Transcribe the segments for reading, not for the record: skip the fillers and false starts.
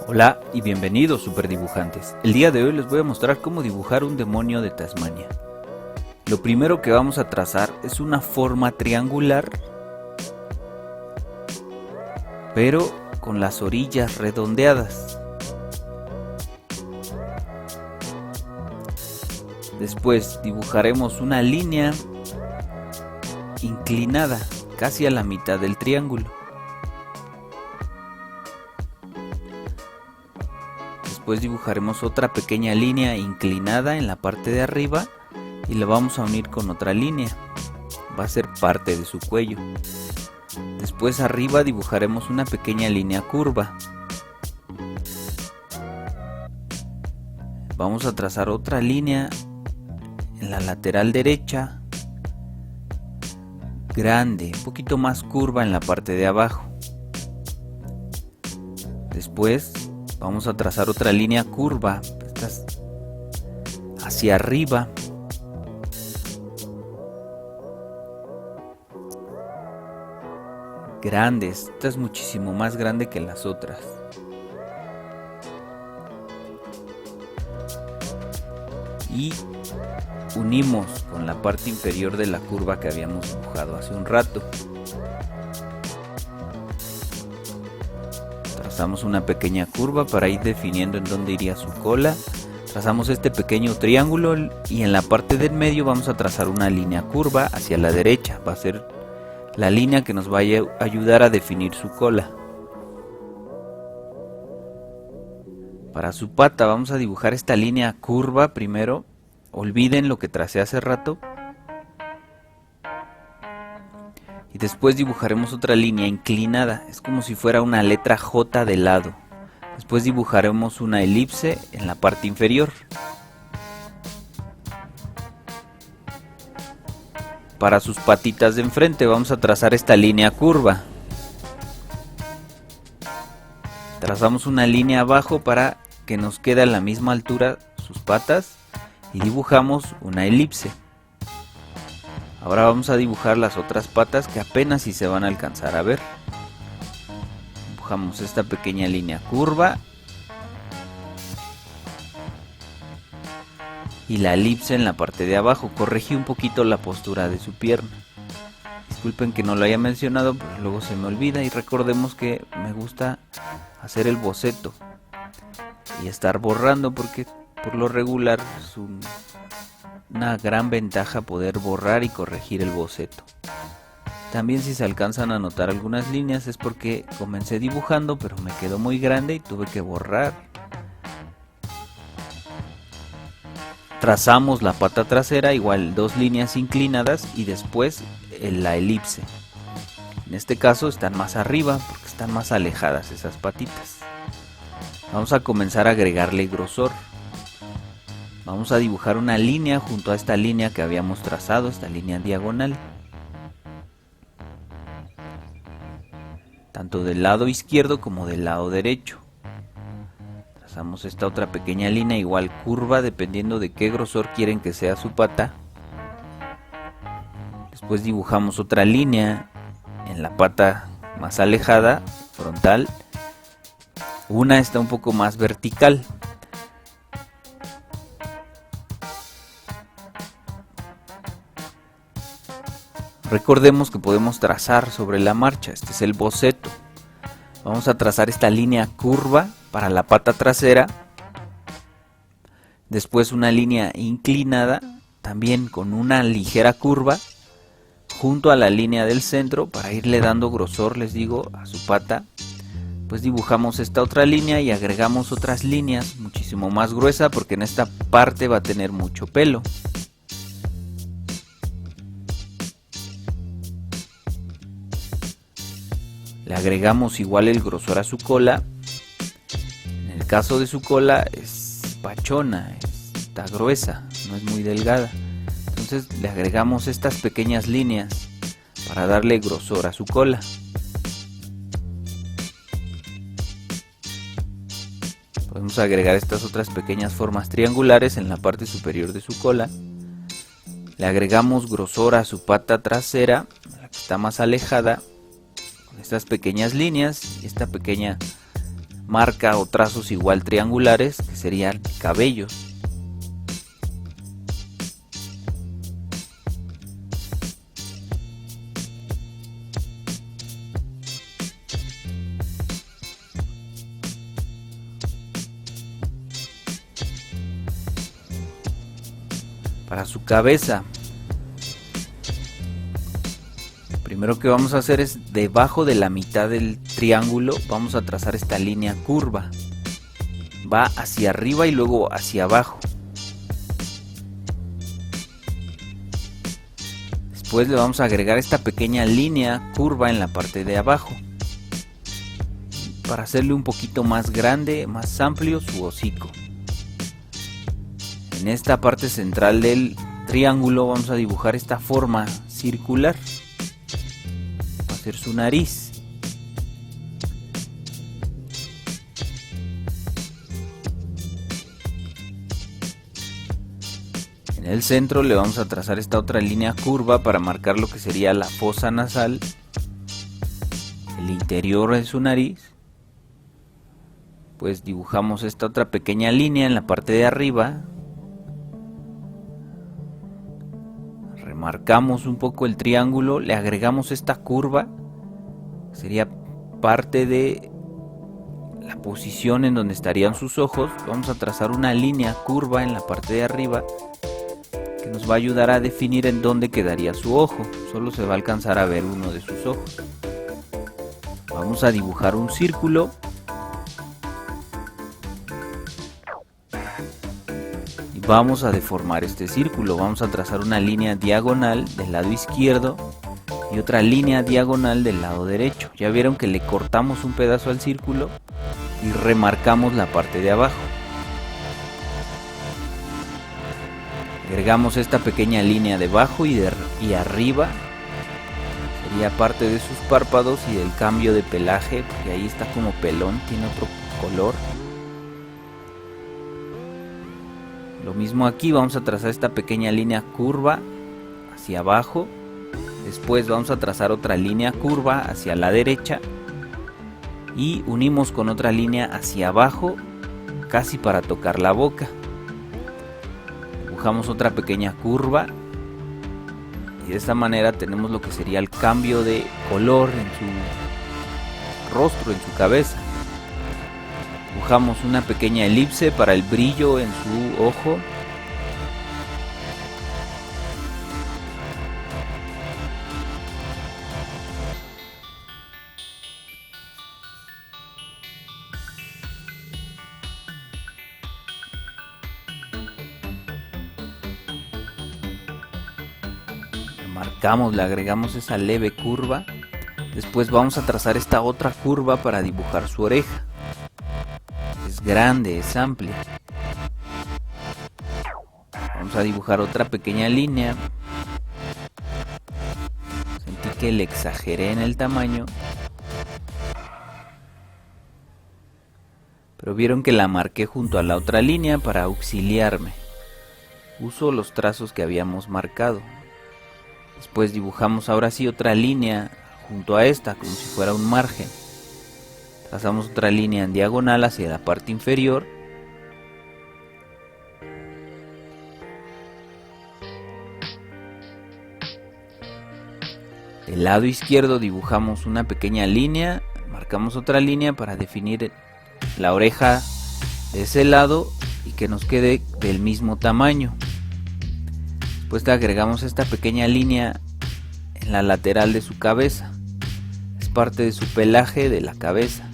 Hola y bienvenidos superdibujantes. El día de hoy les voy a mostrar cómo dibujar un demonio de Tasmania. Lo primero que vamos a trazar es una forma triangular, pero con las orillas redondeadas. Después dibujaremos una línea inclinada casi a la mitad del triángulo. Después dibujaremos otra pequeña línea inclinada en la parte de arriba y la vamos a unir con otra línea. Va a ser parte de su cuello. Después arriba dibujaremos una pequeña línea curva. Vamos a trazar otra línea en la lateral derecha, grande, un poquito más curva en la parte de abajo. Después vamos a trazar otra línea curva hacia arriba. Grande, esta es muchísimo más grande que las otras. Y unimos con la parte inferior de la curva que habíamos dibujado hace un rato. Trazamos una pequeña curva para ir definiendo en dónde iría su cola. Trazamos este pequeño triángulo y en la parte del medio vamos a trazar una línea curva hacia la derecha. Va a ser la línea que nos vaya a ayudar a definir su cola. Para su pata vamos a dibujar esta línea curva primero. Olviden lo que tracé hace rato. Y después dibujaremos otra línea inclinada. Es como si fuera una letra J de lado. Después dibujaremos una elipse en la parte inferior. Para sus patitas de enfrente vamos a trazar esta línea curva. Trazamos una línea abajo para que nos quede a la misma altura sus patas y dibujamos una elipse. Ahora vamos a dibujar las otras patas que apenas si se van a alcanzar a ver. Dibujamos esta pequeña línea curva y la elipse en la parte de abajo. Corregí un poquito la postura de su pierna. Disculpen que no lo haya mencionado, pero luego se me olvida. Y recordemos que me gusta hacer el boceto y estar borrando, porque por lo regular es una gran ventaja poder borrar y corregir el boceto. También si se alcanzan a notar algunas líneas es porque comencé dibujando pero me quedó muy grande y tuve que borrar. Trazamos la pata trasera, igual dos líneas inclinadas y después la elipse. En este caso están más arriba porque están más alejadas esas patitas. Vamos a comenzar a agregarle grosor. Vamos a dibujar una línea junto a esta línea que habíamos trazado, esta línea diagonal. Tanto del lado izquierdo como del lado derecho. Trazamos esta otra pequeña línea igual curva dependiendo de qué grosor quieren que sea su pata. Después dibujamos otra línea en la pata más alejada, frontal. Una está un poco más vertical. Recordemos que podemos trazar sobre la marcha, este es el boceto. Vamos a trazar esta línea curva para la pata trasera. Después una línea inclinada, también con una ligera curva, junto a la línea del centro para irle dando grosor, les digo, a su pata. Pues dibujamos esta otra línea y agregamos otras líneas muchísimo más gruesa porque en esta parte va a tener mucho pelo. Le agregamos igual el grosor a su cola. En el caso de su cola es pachona, está gruesa, no es muy delgada. Entonces le agregamos estas pequeñas líneas para darle grosor a su cola. Podemos agregar estas otras pequeñas formas triangulares en la parte superior de su cola. Le agregamos grosor a su pata trasera, la que está más alejada, con estas pequeñas líneas y esta pequeña marca o trazos igual triangulares, que serían cabellos. Para su cabeza, primero que vamos a hacer es debajo de la mitad del triángulo vamos a trazar esta línea curva. Va hacia arriba y luego hacia abajo. Después le vamos a agregar esta pequeña línea curva en la parte de abajo, para hacerle un poquito más grande, más amplio su hocico. En esta parte central del triángulo vamos a dibujar esta forma circular. Va a ser su nariz. En el centro le vamos a trazar esta otra línea curva para marcar lo que sería la fosa nasal, el interior de su nariz. Pues dibujamos esta otra pequeña línea en la parte de arriba. Remarcamos un poco el triángulo, le agregamos esta curva, sería parte de la posición en donde estarían sus ojos. Vamos a trazar una línea curva en la parte de arriba que nos va a ayudar a definir en dónde quedaría su ojo. Solo se va a alcanzar a ver uno de sus ojos. Vamos a dibujar un círculo. Vamos a deformar este círculo, vamos a trazar una línea diagonal del lado izquierdo y otra línea diagonal del lado derecho. Ya vieron que le cortamos un pedazo al círculo y remarcamos la parte de abajo. Agregamos esta pequeña línea debajo y arriba. Sería parte de sus párpados y del cambio de pelaje, porque ahí está como pelón, tiene otro color. Lo mismo aquí, vamos a trazar esta pequeña línea curva hacia abajo. Después vamos a trazar otra línea curva hacia la derecha y unimos con otra línea hacia abajo, casi para tocar la boca. Dibujamos otra pequeña curva y de esta manera tenemos lo que sería el cambio de color en su rostro, en su cabeza. Dibujamos una pequeña elipse para el brillo en su ojo. Marcamos, le agregamos esa leve curva. Después vamos a trazar esta otra curva para dibujar su oreja. Es grande, es amplia. Vamos a dibujar otra pequeña línea. Sentí que le exageré en el tamaño, pero vieron que la marqué junto a la otra línea para auxiliarme. Uso los trazos que habíamos marcado. Después dibujamos ahora sí otra línea junto a esta, como si fuera un margen. Trazamos otra línea en diagonal hacia la parte inferior. Del lado izquierdo dibujamos una pequeña línea, marcamos otra línea para definir la oreja de ese lado y que nos quede del mismo tamaño. Después agregamos esta pequeña línea en la lateral de su cabeza. Es parte de su pelaje de la cabeza.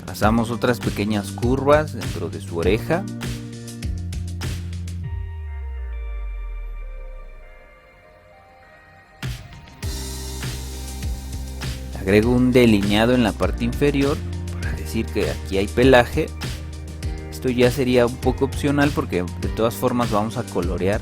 Trazamos otras pequeñas curvas dentro de su oreja. Agrego un delineado en la parte inferior para decir que aquí hay pelaje. Esto ya sería un poco opcional porque de todas formas vamos a colorear.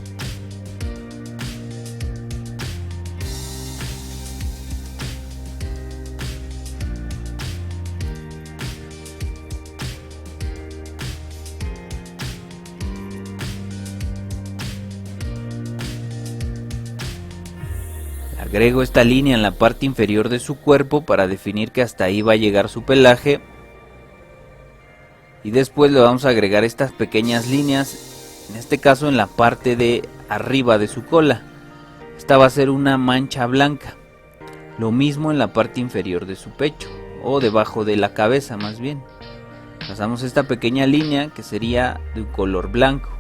Agrego esta línea en la parte inferior de su cuerpo para definir que hasta ahí va a llegar su pelaje. Y después le vamos a agregar estas pequeñas líneas, en este caso en la parte de arriba de su cola. Esta va a ser una mancha blanca. Lo mismo en la parte inferior de su pecho, o debajo de la cabeza más bien. Trazamos esta pequeña línea que sería de un color blanco.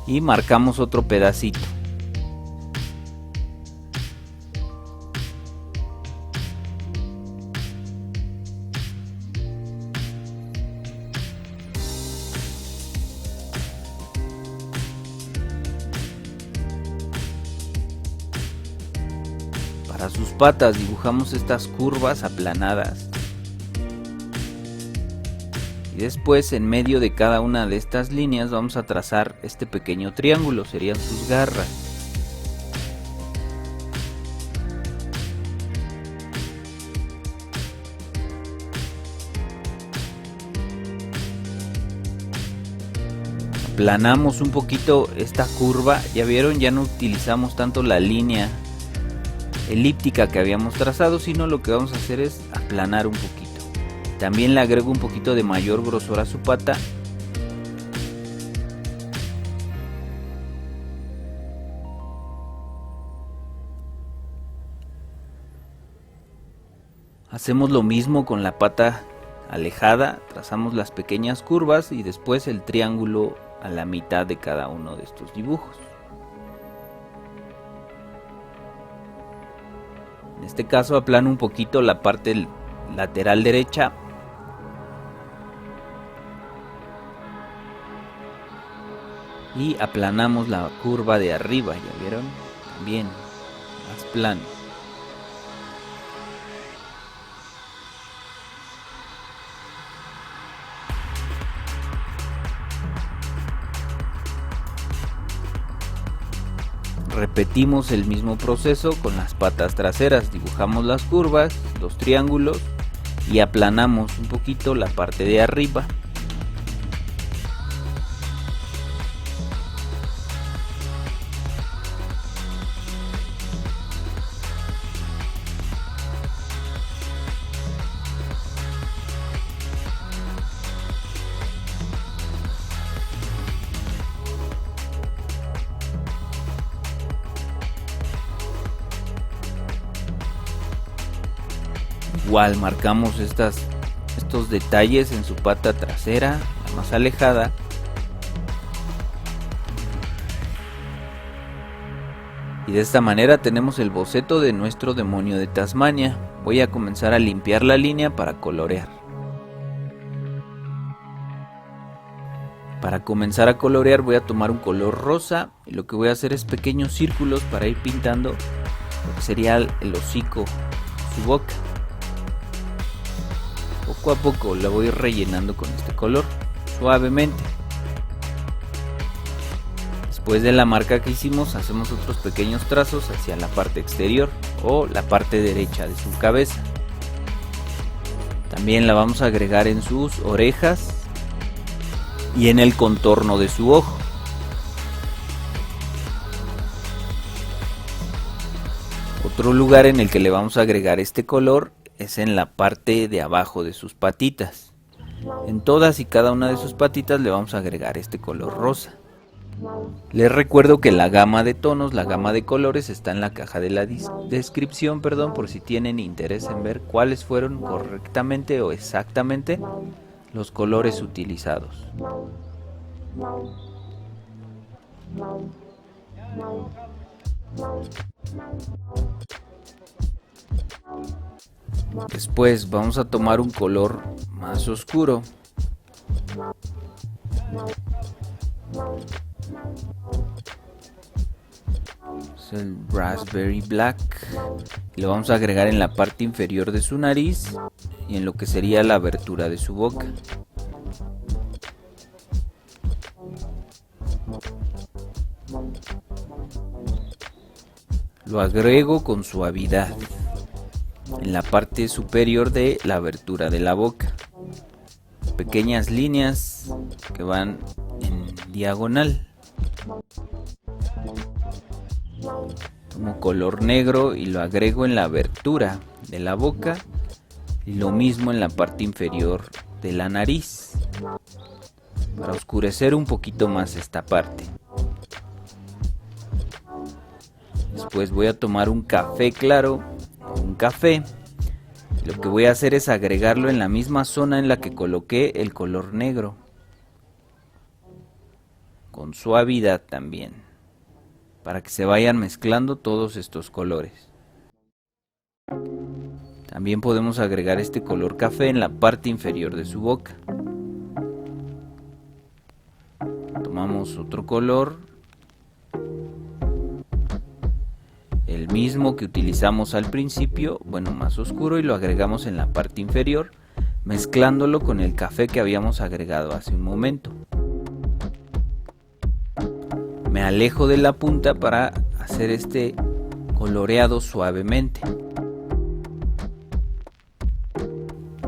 Y marcamos otro pedacito. Para sus patas dibujamos estas curvas aplanadas. Y después en medio de cada una de estas líneas vamos a trazar este pequeño triángulo, serían sus garras. Aplanamos un poquito esta curva, ya vieron, ya no utilizamos tanto la línea elíptica que habíamos trazado, sino lo que vamos a hacer es aplanar un poquito. También le agrego un poquito de mayor grosor a su pata. Hacemos lo mismo con la pata alejada, trazamos las pequeñas curvas y después el triángulo a la mitad de cada uno de estos dibujos. En este caso aplano un poquito la parte lateral derecha. Y aplanamos la curva de arriba, ¿ya vieron? También, más plano. Repetimos el mismo proceso con las patas traseras, dibujamos las curvas, los triángulos y aplanamos un poquito la parte de arriba. Igual marcamos estos detalles en su pata trasera, la más alejada. Y de esta manera tenemos el boceto de nuestro demonio de Tasmania. Voy a comenzar a limpiar la línea para colorear. Para comenzar a colorear voy a tomar un color rosa y lo que voy a hacer es pequeños círculos para ir pintando lo que sería el hocico, su boca. Poco a poco la voy rellenando con este color, suavemente. Después de la marca que hicimos, hacemos otros pequeños trazos hacia la parte exterior o la parte derecha de su cabeza. También la vamos a agregar en sus orejas y en el contorno de su ojo. Otro lugar en el que le vamos a agregar este color es en la parte de abajo de sus patitas. En todas y cada una de sus patitas le vamos a agregar este color rosa. Les recuerdo que la gama de tonos, la gama de colores está en la caja de la descripción, por si tienen interés en ver cuáles fueron correctamente o exactamente los colores utilizados. Después vamos a tomar un color más oscuro. Es el Raspberry Black. Lo vamos a agregar en la parte inferior de su nariz y en lo que sería la abertura de su boca. Lo agrego con suavidad en la parte superior de la abertura de la boca. Pequeñas líneas que van en diagonal. Tomo color negro y lo agrego en la abertura de la boca y lo mismo en la parte inferior de la nariz para oscurecer un poquito más esta parte. Después voy a tomar un café claro o un café. Lo que voy a hacer es agregarlo en la misma zona en la que coloqué el color negro, con suavidad también, para que se vayan mezclando todos estos colores. También podemos agregar este color café en la parte inferior de su boca. Tomamos otro color, el mismo que utilizamos al principio, bueno, más oscuro, y lo agregamos en la parte inferior, mezclándolo con el café que habíamos agregado hace un momento. Me alejo de la punta para hacer este coloreado suavemente.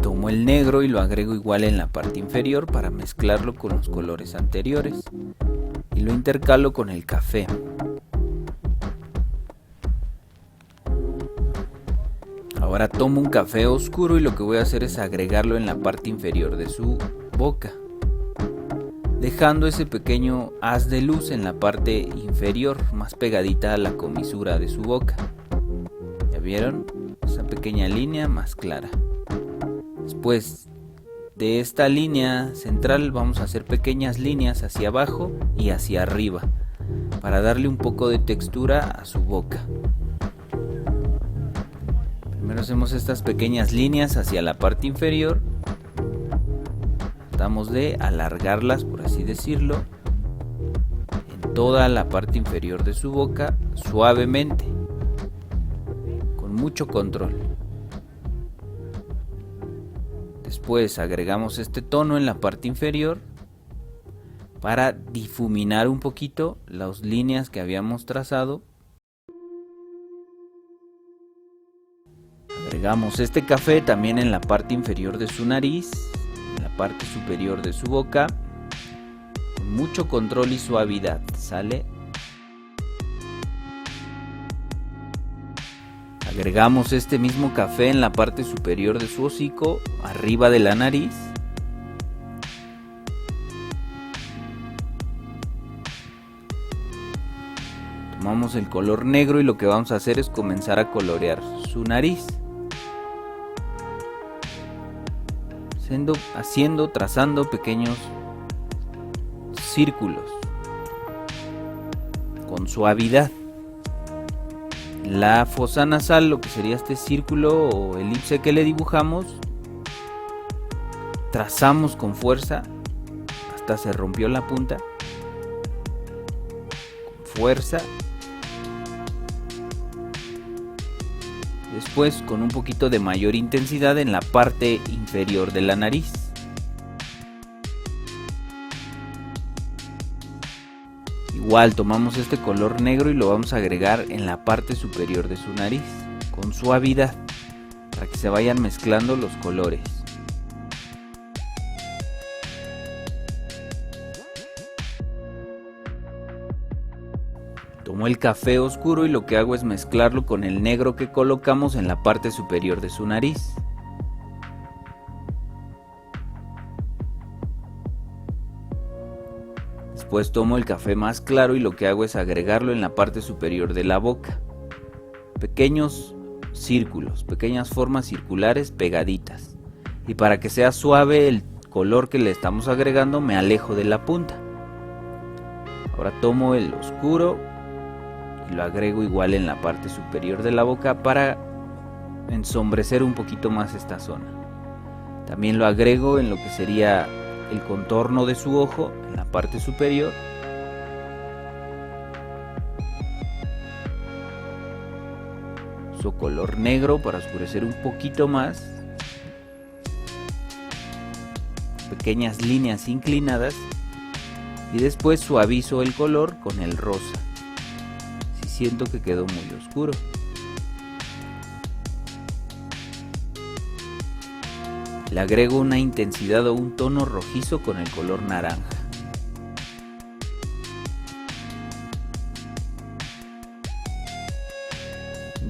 Tomo el negro y lo agrego igual en la parte inferior para mezclarlo con los colores anteriores y lo intercalo con el café. Ahora tomo un café oscuro y lo que voy a hacer es agregarlo en la parte inferior de su boca, dejando ese pequeño haz de luz en la parte inferior, más pegadita a la comisura de su boca. ¿Ya vieron? Esa pequeña línea más clara. Después de esta línea central vamos a hacer pequeñas líneas hacia abajo y hacia arriba para darle un poco de textura a su boca. Primero hacemos estas pequeñas líneas hacia la parte inferior. Tratamos de alargarlas, por así decirlo, en toda la parte inferior de su boca, suavemente, con mucho control. Después agregamos este tono en la parte inferior para difuminar un poquito las líneas que habíamos trazado. Agregamos este café también en la parte inferior de su nariz, en la parte superior de su boca, con mucho control y suavidad, ¿sale? Agregamos este mismo café en la parte superior de su hocico, arriba de la nariz. Tomamos el color negro y lo que vamos a hacer es comenzar a colorear su nariz. Trazando pequeños círculos con suavidad. La fosa nasal, lo que sería este círculo o elipse que le dibujamos, trazamos con fuerza hasta se rompió la punta, con fuerza. Después con un poquito de mayor intensidad en la parte inferior de la nariz. Igual tomamos este color negro y lo vamos a agregar en la parte superior de su nariz, con suavidad, para que se vayan mezclando los colores. Tomo el café oscuro y lo que hago es mezclarlo con el negro que colocamos en la parte superior de su nariz. Después tomo el café más claro y lo que hago es agregarlo en la parte superior de la boca. Pequeños círculos, pequeñas formas circulares pegaditas. Y para que sea suave el color que le estamos agregando, me alejo de la punta. Ahora tomo el oscuro y lo agrego igual en la parte superior de la boca para ensombrecer un poquito más esta zona. También lo agrego en lo que sería el contorno de su ojo, en la parte superior. Uso color negro para oscurecer un poquito más. Pequeñas líneas inclinadas. Y después suavizo el color con el rosa. Si siento que quedó muy oscuro. Le agrego una intensidad o un tono rojizo con el color naranja.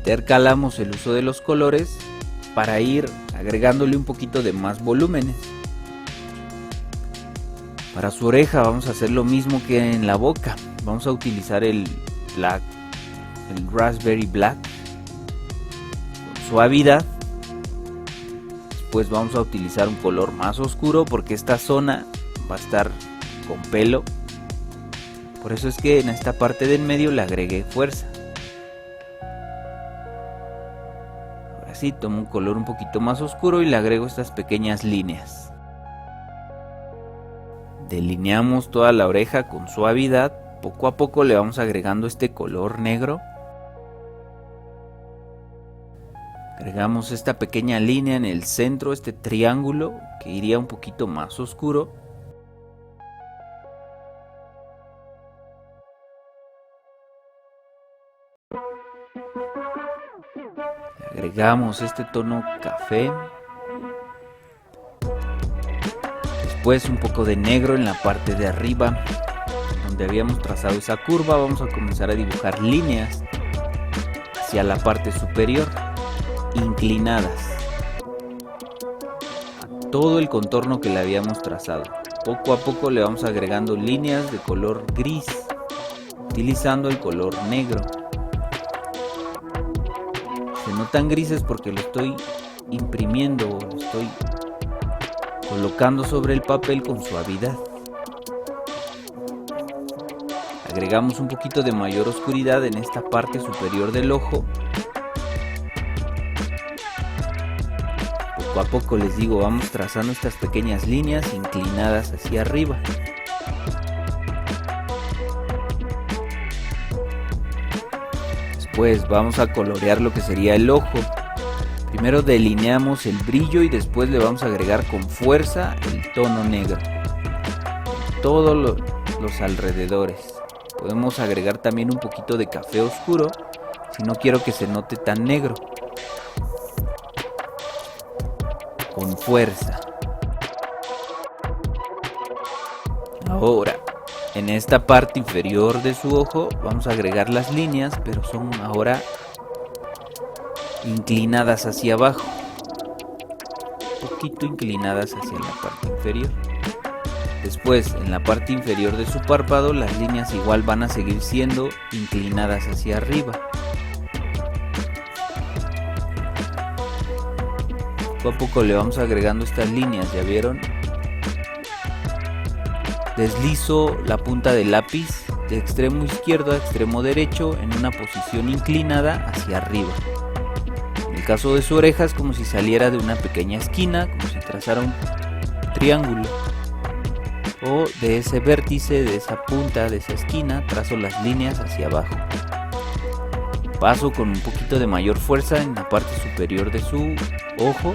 intercalamos el uso de los colores para ir agregándole un poquito de más volúmenes. Para su oreja vamos a hacer lo mismo que en la boca. Vamos a utilizar el Raspberry Black con suavidad. Después vamos a utilizar un color más oscuro porque esta zona va a estar con pelo. Por eso es que en esta parte del medio le agregué fuerza. Ahora sí, tomo un color un poquito más oscuro y le agrego estas pequeñas líneas. Delineamos toda la oreja con suavidad. Poco a poco le vamos agregando este color negro. Agregamos esta pequeña línea en el centro, este triángulo que iría un poquito más oscuro. Le agregamos este tono café. Después un poco de negro en la parte de arriba donde habíamos trazado esa curva. Vamos a comenzar a dibujar líneas hacia la parte superior inclinadas a todo el contorno que le habíamos trazado. Poco a poco le vamos agregando líneas de color gris utilizando el color negro. Se notan grises porque lo estoy imprimiendo, lo estoy colocando sobre el papel con suavidad. Agregamos un poquito de mayor oscuridad en esta parte superior del ojo. Poco a poco, les digo, vamos trazando estas pequeñas líneas inclinadas hacia arriba. Después vamos a colorear lo que sería el ojo. Primero delineamos el brillo y después le vamos a agregar con fuerza el tono negro. Todos los alrededores. Podemos agregar también un poquito de café oscuro si no quiero que se note tan negro. Con fuerza. Ahora, en esta parte inferior de su ojo vamos a agregar las líneas, pero son ahora inclinadas hacia abajo, un poquito inclinadas hacia la parte inferior. Después, en la parte inferior de su párpado, las líneas igual van a seguir siendo inclinadas hacia arriba. Poco a poco le vamos agregando estas líneas, ¿ya vieron? Deslizo la punta del lápiz de extremo izquierdo a extremo derecho en una posición inclinada hacia arriba. En el caso de su oreja es como si saliera de una pequeña esquina, como si trazara un triángulo. O de ese vértice, de esa punta, de esa esquina, trazo las líneas hacia abajo. Paso con un poquito de mayor fuerza en la parte superior de su ojo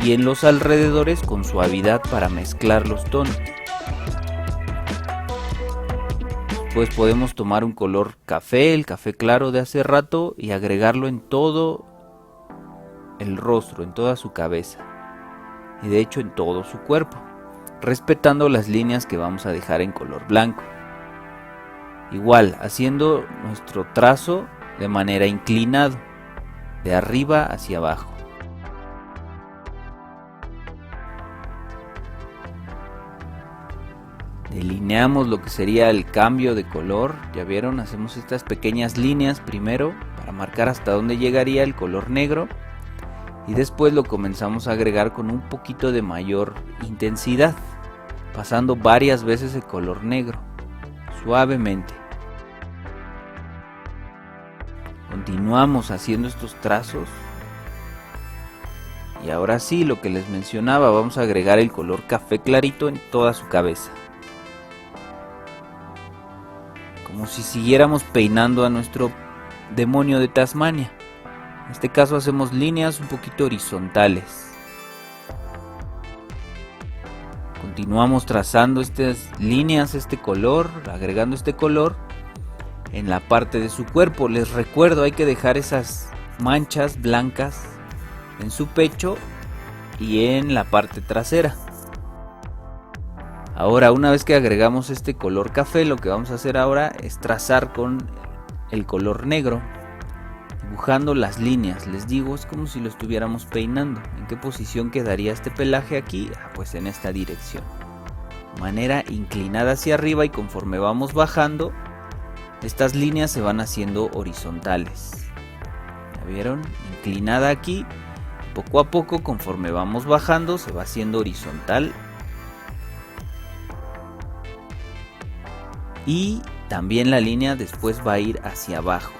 y en los alrededores con suavidad para mezclar los tonos. Después podemos tomar un color café, el café claro de hace rato, y agregarlo en todo el rostro, en toda su cabeza y de hecho en todo su cuerpo, respetando las líneas que vamos a dejar en color blanco. Igual, haciendo nuestro trazo de manera inclinado, de arriba hacia abajo. Delineamos lo que sería el cambio de color, ya vieron, hacemos estas pequeñas líneas primero para marcar hasta dónde llegaría el color negro y después lo comenzamos a agregar con un poquito de mayor intensidad, pasando varias veces el color negro, suavemente. Continuamos haciendo estos trazos y ahora sí, lo que les mencionaba, vamos a agregar el color café clarito en toda su cabeza. Como si siguiéramos peinando a nuestro demonio de Tasmania. En este caso hacemos líneas un poquito horizontales. Continuamos trazando estas líneas, este color, agregando este color en la parte de su cuerpo. Les recuerdo, hay que dejar esas manchas blancas en su pecho y en la parte trasera. Ahora, una vez que agregamos este color café, lo que vamos a hacer ahora es trazar con el color negro, dibujando las líneas. Les digo, es como si lo estuviéramos peinando. ¿En qué posición quedaría este pelaje aquí? Pues en esta dirección. De manera inclinada hacia arriba, y conforme vamos bajando, estas líneas se van haciendo horizontales. ¿Ya vieron? Inclinada aquí. Poco a poco, conforme vamos bajando, se va haciendo horizontal. Y también la línea después va a ir hacia abajo.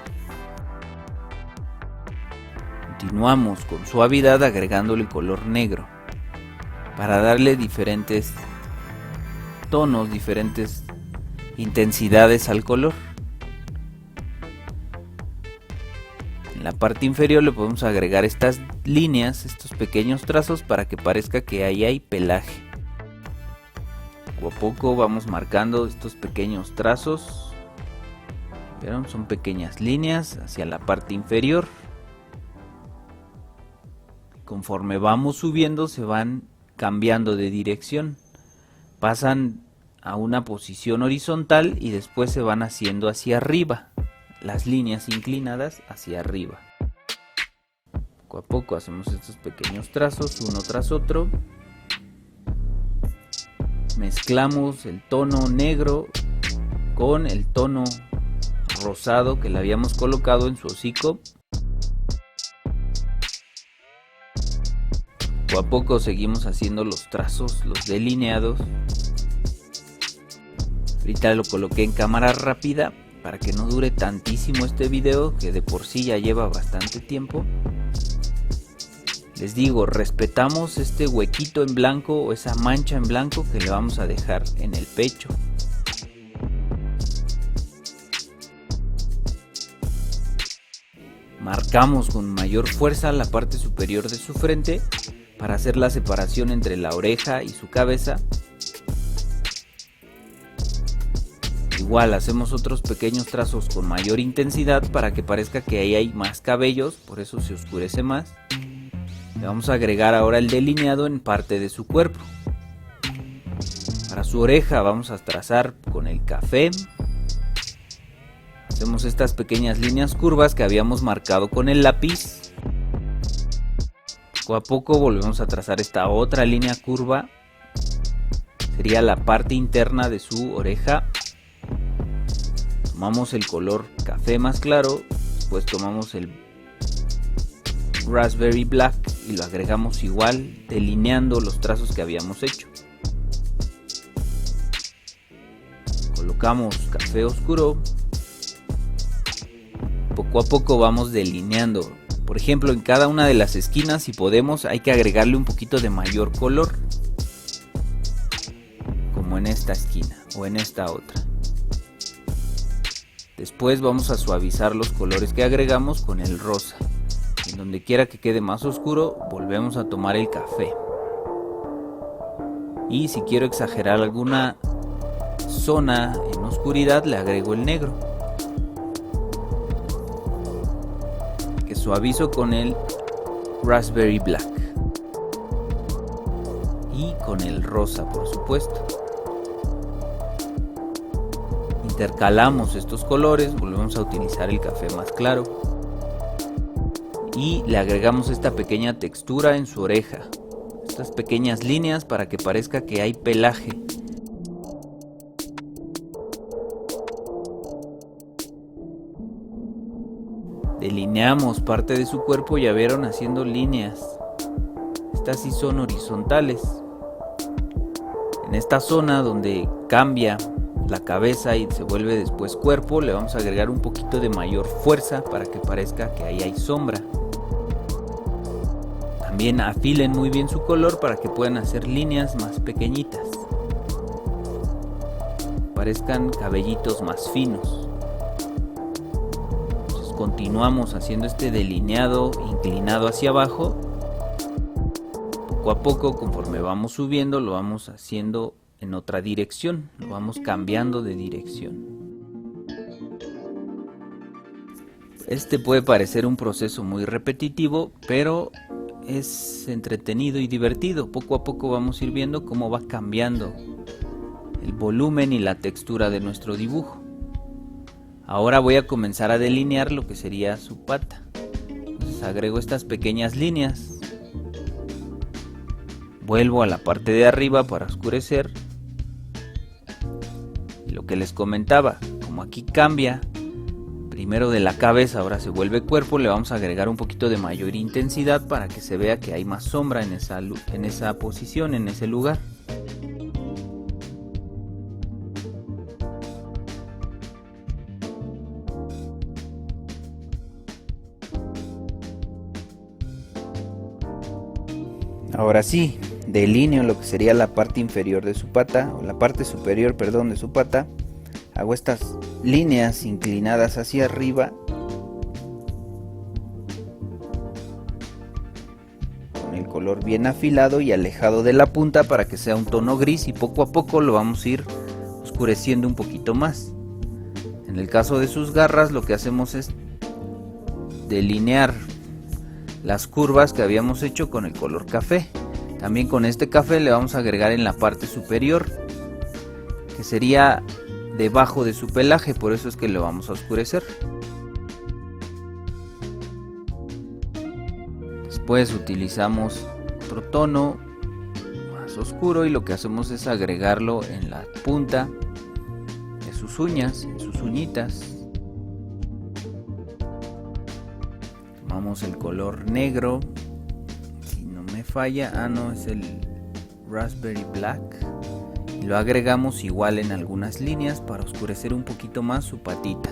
Continuamos con suavidad agregándole el color negro para darle diferentes tonos, diferentes intensidades al color. En la parte inferior le podemos agregar estas líneas, estos pequeños trazos, para que parezca que ahí hay pelaje. Poco a poco vamos marcando estos pequeños trazos. ¿Vieron? Son pequeñas líneas hacia la parte inferior. Conforme vamos subiendo se van cambiando de dirección. Pasan a una posición horizontal y después se van haciendo hacia arriba. Las líneas inclinadas hacia arriba. Poco a poco hacemos estos pequeños trazos uno tras otro. Mezclamos el tono negro con el tono rosado que le habíamos colocado en su hocico. Poco a poco seguimos haciendo los trazos, los delineados. Ahorita lo coloqué en cámara rápida para que no dure tantísimo este video, que de por sí ya lleva bastante tiempo. Les digo, respetamos este huequito en blanco o esa mancha en blanco que le vamos a dejar en el pecho. Marcamos con mayor fuerza la parte superior de su frente para hacer la separación entre la oreja y su cabeza. Igual hacemos otros pequeños trazos con mayor intensidad para que parezca que ahí hay más cabellos, por eso se oscurece más. Le vamos a agregar ahora el delineado en parte de su cuerpo. Para su oreja vamos a trazar con el café. Hacemos estas pequeñas líneas curvas que habíamos marcado con el lápiz. Poco a poco volvemos a trazar esta otra línea curva. Sería la parte interna de su oreja. Tomamos el color café más claro, después tomamos el raspberry black y lo agregamos igual, delineando los trazos que habíamos hecho. Colocamos café oscuro. Poco a poco vamos delineando. Por ejemplo, en cada una de las esquinas, si podemos, hay que agregarle un poquito de mayor color, como en esta esquina o en esta otra. Después vamos a suavizar los colores que agregamos con el rosa. En donde quiera que quede más oscuro, volvemos a tomar el café. Y si quiero exagerar alguna zona en oscuridad, le agrego el negro, que suavizo con el raspberry black y con el rosa, por supuesto. Intercalamos estos colores, volvemos a utilizar el café más claro y le agregamos esta pequeña textura en su oreja, estas pequeñas líneas para que parezca que hay pelaje. Delineamos parte de su cuerpo, ya vieron, haciendo líneas. Estas sí son horizontales. En esta zona donde cambia la cabeza y se vuelve después cuerpo, le vamos a agregar un poquito de mayor fuerza para que parezca que ahí hay sombra. También afilen muy bien su color para que puedan hacer líneas más pequeñitas, parezcan cabellitos más finos. Entonces continuamos haciendo este delineado inclinado hacia abajo. Poco a poco, conforme vamos subiendo, lo vamos haciendo en otra dirección, lo vamos cambiando de dirección. Este puede parecer un proceso muy repetitivo, pero es entretenido y divertido. Poco a poco vamos a ir viendo cómo va cambiando el volumen y la textura de nuestro dibujo. Ahora voy a comenzar a delinear lo que sería su pata. Entonces agrego estas pequeñas líneas. Vuelvo a la parte de arriba para oscurecer. Y lo que les comentaba, como aquí cambia primero de la cabeza, ahora se vuelve cuerpo, le vamos a agregar un poquito de mayor intensidad para que se vea que hay más sombra en esa posición, en ese lugar. Ahora sí, delineo lo que sería la parte inferior de su pata, o la parte superior, perdón, de su pata. Hago estas líneas inclinadas hacia arriba con el color bien afilado y alejado de la punta para que sea un tono gris, y poco a poco lo vamos a ir oscureciendo un poquito más. En el caso de sus garras, lo que hacemos es delinear las curvas que habíamos hecho con el color café. También con este café le vamos a agregar en la parte superior, que sería debajo de su pelaje, por eso es que lo vamos a oscurecer. Después utilizamos otro tono más oscuro y lo que hacemos es agregarlo en la punta de sus uñas, en sus uñitas. Tomamos el color negro, si no me falla, no, es el Raspberry Black, y lo agregamos igual en algunas líneas para oscurecer un poquito más su patita.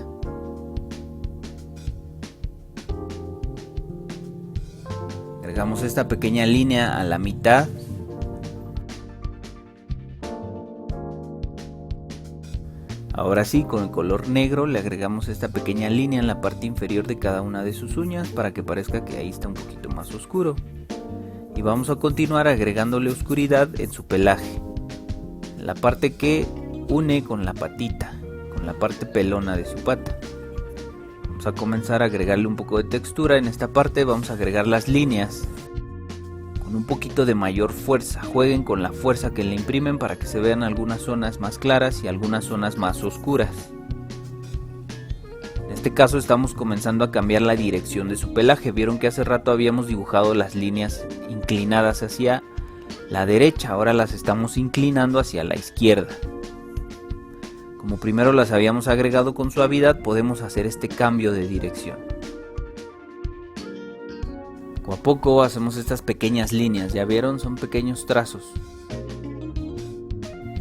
Agregamos esta pequeña línea a la mitad. Ahora sí, con el color negro le agregamos esta pequeña línea en la parte inferior de cada una de sus uñas para que parezca que ahí está un poquito más oscuro. Y vamos a continuar agregándole oscuridad en su pelaje, en la parte que une con la patita, con la parte pelona de su pata. Vamos a comenzar a agregarle un poco de textura. En esta parte vamos a agregar las líneas con un poquito de mayor fuerza. Jueguen con la fuerza que le imprimen para que se vean algunas zonas más claras y algunas zonas más oscuras. En este caso estamos comenzando a cambiar la dirección de su pelaje. Vieron que hace rato habíamos dibujado las líneas inclinadas hacia la derecha, ahora las estamos inclinando hacia la izquierda. Como primero las habíamos agregado con suavidad, podemos hacer este cambio de dirección. Poco a poco hacemos estas pequeñas líneas, ya vieron, son pequeños trazos.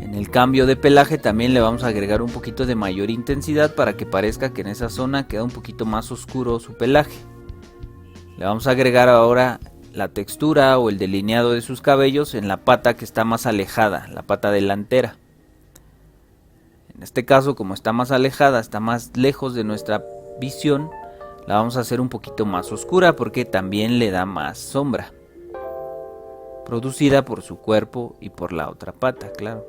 En el cambio de pelaje también le vamos a agregar un poquito de mayor intensidad para que parezca que en esa zona queda un poquito más oscuro su pelaje. Le vamos a agregar ahora la textura o el delineado de sus cabellos en la pata que está más alejada, la pata delantera. En este caso, como está más alejada, está más lejos de nuestra visión, la vamos a hacer un poquito más oscura porque también le da más sombra, producida por su cuerpo y por la otra pata, claro.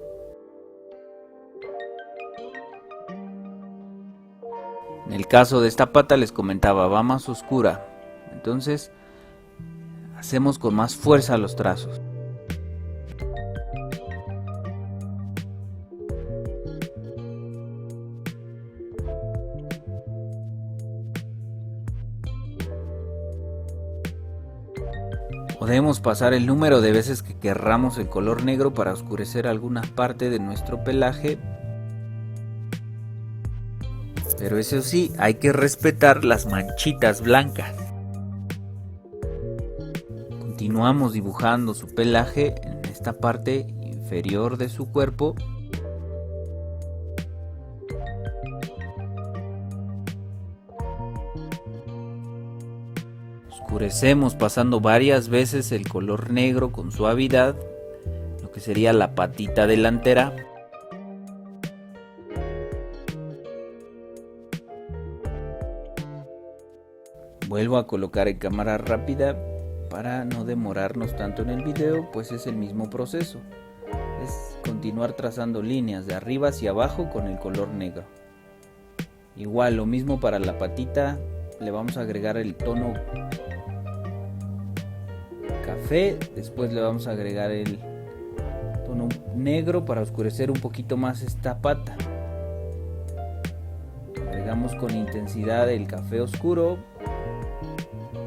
En el caso de esta pata les comentaba, va más oscura, entonces hacemos con más fuerza los trazos. Podemos pasar el número de veces que querramos el color negro para oscurecer alguna parte de nuestro pelaje. Pero eso sí, hay que respetar las manchitas blancas. Continuamos dibujando su pelaje en esta parte inferior de su cuerpo. Oscurecemos pasando varias veces el color negro con suavidad, lo que sería la patita delantera. Vuelvo a colocar en cámara rápida para no demorarnos tanto en el video, pues es el mismo proceso. Es continuar trazando líneas de arriba hacia abajo con el color negro. Igual lo mismo para la patita, le vamos a agregar el tono café, después le vamos a agregar el tono negro para oscurecer un poquito más esta pata. Agregamos agregamos con intensidad el café oscuro.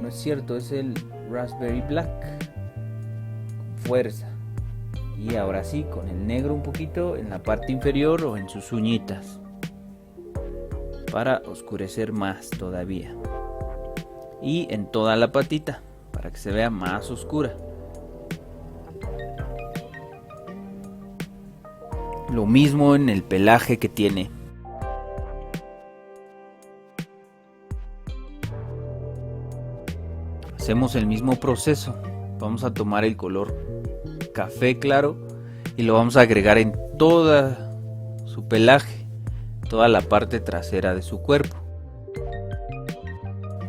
No es cierto, es el Raspberry Black. Con fuerza. Y ahora sí, con el negro un poquito en la parte inferior o en sus uñitas, para oscurecer más todavía. Y en toda la patita, para que se vea más oscura. Lo mismo en el pelaje que tiene. Hacemos el mismo proceso. Vamos a tomar el color café claro y lo vamos a agregar en toda su pelaje, toda la parte trasera de su cuerpo.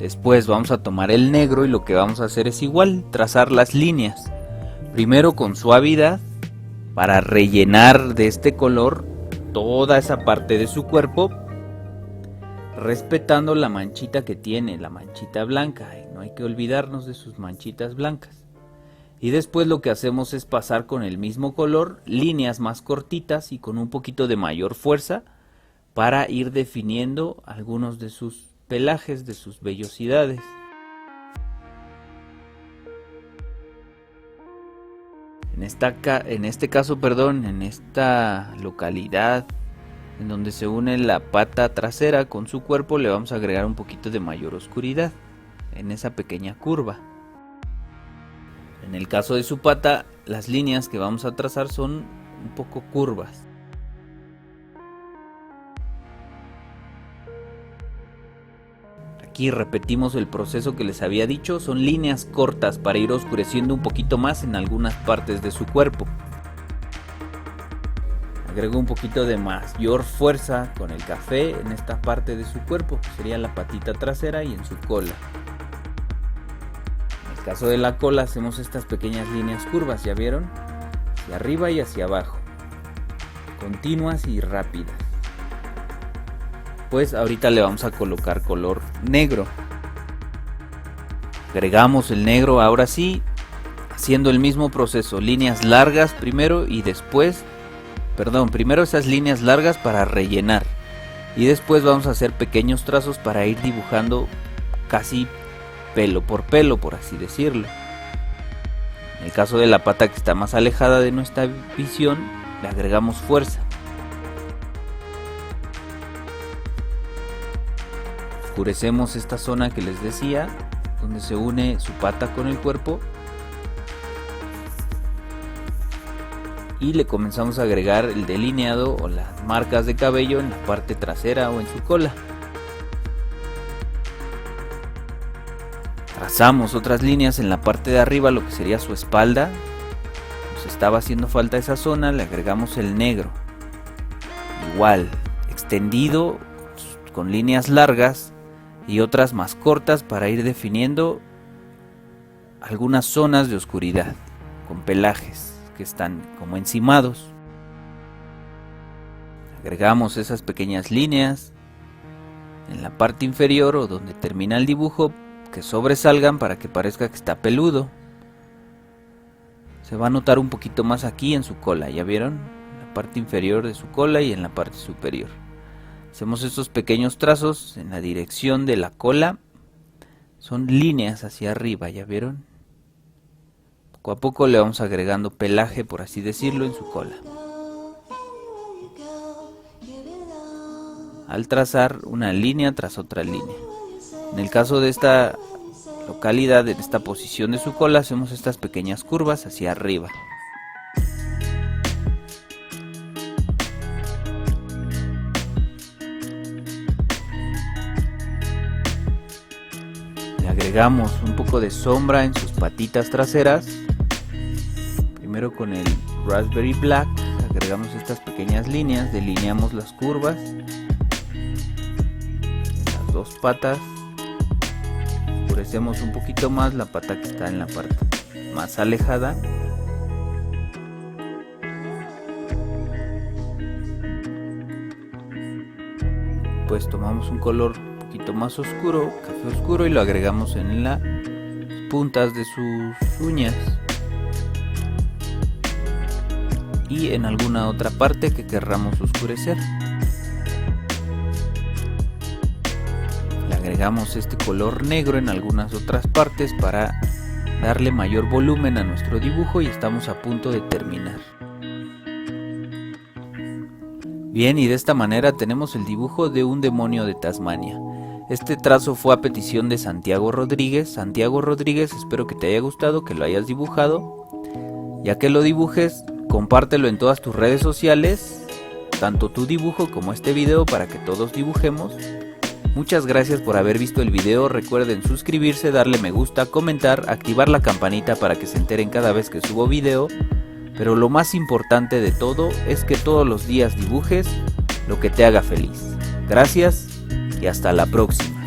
Después vamos a tomar el negro y lo que vamos a hacer es igual, trazar las líneas. Primero con suavidad para rellenar de este color toda esa parte de su cuerpo, respetando la manchita que tiene, la manchita blanca. No hay que olvidarnos de sus manchitas blancas. Y después lo que hacemos es pasar con el mismo color líneas más cortitas y con un poquito de mayor fuerza para ir definiendo algunos de sus pelajes, de sus vellosidades. En esta localidad en donde se une la pata trasera con su cuerpo, le vamos a agregar un poquito de mayor oscuridad en esa pequeña curva. En el caso de su pata, las líneas que vamos a trazar son un poco curvas. Aquí repetimos el proceso que les había dicho, son líneas cortas para ir oscureciendo un poquito más en algunas partes de su cuerpo. Agrego un poquito de mayor fuerza con el café en esta parte de su cuerpo, que sería la patita trasera y en su cola. En el caso de la cola hacemos estas pequeñas líneas curvas, ¿ya vieron? Hacia arriba y hacia abajo, continuas y rápidas. Pues ahorita le vamos a colocar color negro. Agregamos el negro ahora sí, haciendo el mismo proceso, líneas largas primero y después, primero esas líneas largas para rellenar y después vamos a hacer pequeños trazos para ir dibujando casi pelo, por así decirlo. En el caso de la pata que está más alejada de nuestra visión, le agregamos fuerza. Oscurecemos esta zona que les decía, donde se une su pata con el cuerpo, y le comenzamos a agregar el delineado o las marcas de cabello en la parte trasera o en su cola. Trazamos otras líneas en la parte de arriba, lo que sería su espalda. Nos estaba haciendo falta esa zona, le agregamos el negro. Igual, extendido con líneas largas y otras más cortas para ir definiendo algunas zonas de oscuridad con pelajes que están como encimados. Agregamos esas pequeñas líneas en la parte inferior o donde termina el dibujo, que sobresalgan para que parezca que está peludo. Se va a notar un poquito más aquí en su cola, ¿ya vieron? En la parte inferior de su cola y en la parte superior. Hacemos estos pequeños trazos en la dirección de la cola. Son líneas hacia arriba, ¿ya vieron? Poco a poco le vamos agregando pelaje, por así decirlo, en su cola. Al trazar una línea tras otra línea. En el caso de esta localidad, en esta posición de su cola, hacemos estas pequeñas curvas hacia arriba. Le agregamos un poco de sombra en sus patitas traseras. Primero con el Raspberry Black agregamos estas pequeñas líneas, delineamos las curvas en las dos patas. Oscurecemos un poquito más la pata que está en la parte más alejada. Pues tomamos un color un poquito más oscuro, café oscuro, y lo agregamos en las puntas de sus uñas y en alguna otra parte que querramos oscurecer. agregamos este color negro en algunas otras partes para darle mayor volumen a nuestro dibujo y estamos a punto de terminar. Bien, y de esta manera tenemos el dibujo de un demonio de Tasmania. Este trazo fue a petición de Santiago Rodríguez. Santiago Rodríguez, espero que te haya gustado, que lo hayas dibujado. Ya que lo dibujes, compártelo en todas tus redes sociales, tanto tu dibujo como este video, para que todos dibujemos. Muchas gracias por haber visto el video. Recuerden suscribirse, darle me gusta, comentar, activar la campanita para que se enteren cada vez que subo video. Pero lo más importante de todo es que todos los días dibujes lo que te haga feliz. Gracias y hasta la próxima.